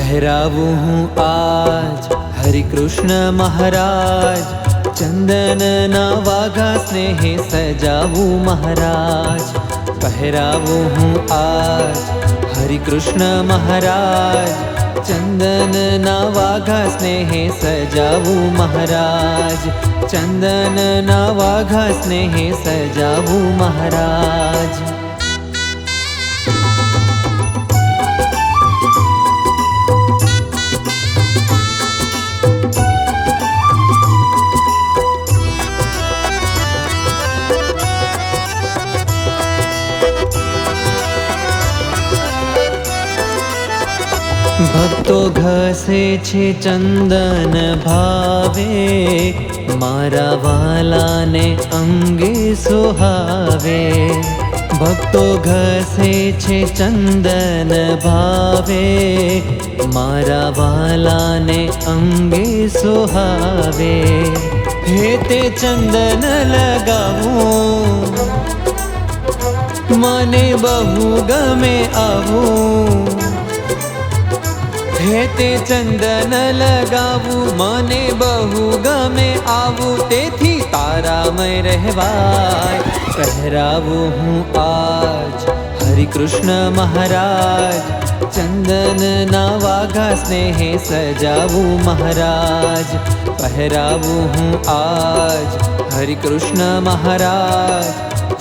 પહેરાવું હું આજ હરિ કૃષ્ણ મહારાજ, ચંદનના વાઘા સ્નેહે સજાવું મહારાજ. પહેરાવું હું આજ હરિ કૃષ્ણ મહારાજ, ચંદનના વાઘા સ્નેહે સજાવું મહારાજ. ચંદનના વાઘા સ્નેહે સજાવું મહારાજ. ભક્તો ઘસે છે ચંદન ભાવે, મારા વાલાને અંગે સુહાવે. ભક્તો ઘસે છે ચંદન ભાવે, મારા વાલાને અંગે સુહાવે. હે તે ચંદન લગાવું, મને બહુ ગમે આવું. હે તે ચંદન લગાવું, મને બહુ ગમે આવું. તેથી તારામય રહેવાય. પહેરાવું હું આજ હરિ કૃષ્ણ મહારાજ, ચંદનના વાઘા સ્નેહે સજાવું મહારાજ. પહેરાવું હું આજ હરિ કૃષ્ણ મહારાજ,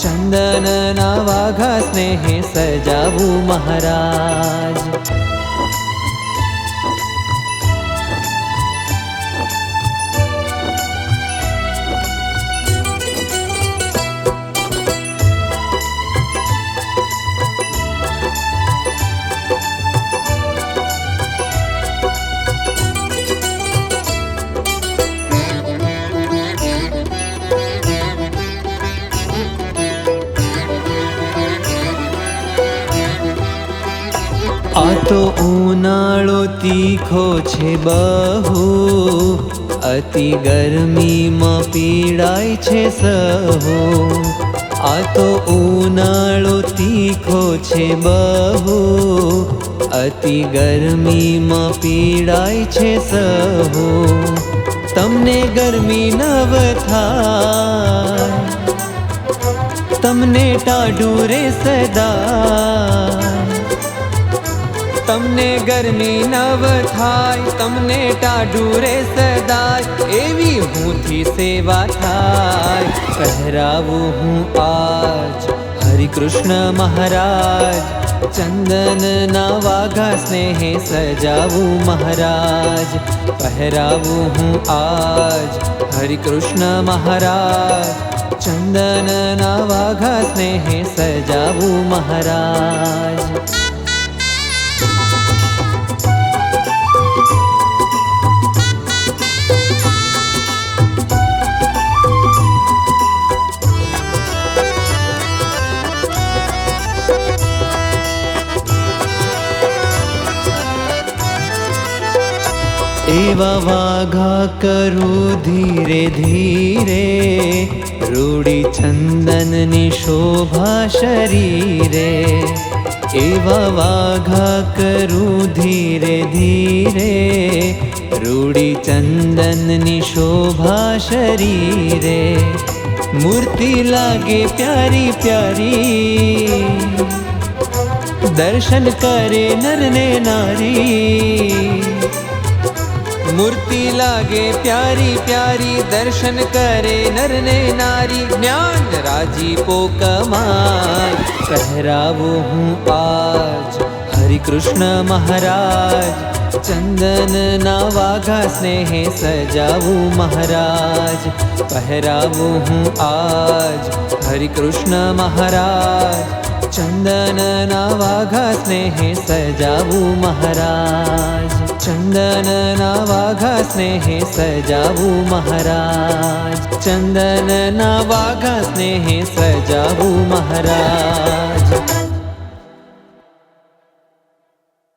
ચંદનના વાઘા સ્નેહે સજાવું મહારાજ. આ તો ઉનાળો તીખો છે બહુ, અતિ ગરમીમાં પીડાય છે સહુ. આ તો ઉનાળો તીખો છે બહુ, અતિ ગરમીમાં પીડાય છે સહુ. તમને ગરમી નવ થાય, તમને ટાઢું રે સદા. તમને ગરમી નવ થાય, તમને ટાઢું રે સદાય, એવી હુંથી સેવા થાય. પહેરાવું હું આજ હરિ કૃષ્ણ મહારાજ, ચંદનના વાઘા સ્નેહે સજાવું મહારાજ. પહેરાવું હું આજ હરિ કૃષ્ણ મહારાજ, ચંદનના વાઘા સ્નેહે સજાવું મહારાજ. એવા વાઘા કરું ધીરે ધીરે, રૂડી ચંદનની શોભા શરીરે. એવા વાઘા કરું ધીરે ધીરે, રૂડી ચંદનની શોભા શરીરે. મૂર્તિ લાગે પ્યારી પ્યારી, દર્શન કરે નર ને નારી. મૂર્તિ લાગે પ્યારી પ્યારી, દર્શન કરે નર ને નારી. જ્ઞાન રાજીપો કમાય. પહેરાવું હું આજ હરિ કૃષ્ણ મહારાજ, ચંદનના વાઘા સ્નેહે સજાવું મહારાજ. પહેરાવું હું આજ હરિ કૃષ્ણ મહારાજ, ચંદનના વાઘા સ્નેહે સજાવું મહારાજ. ચંદનના વાઘા સ્નેહે સજાવું મહારાજ. ચંદનના વાઘા સ્નેહે સજાવું મહારાજ.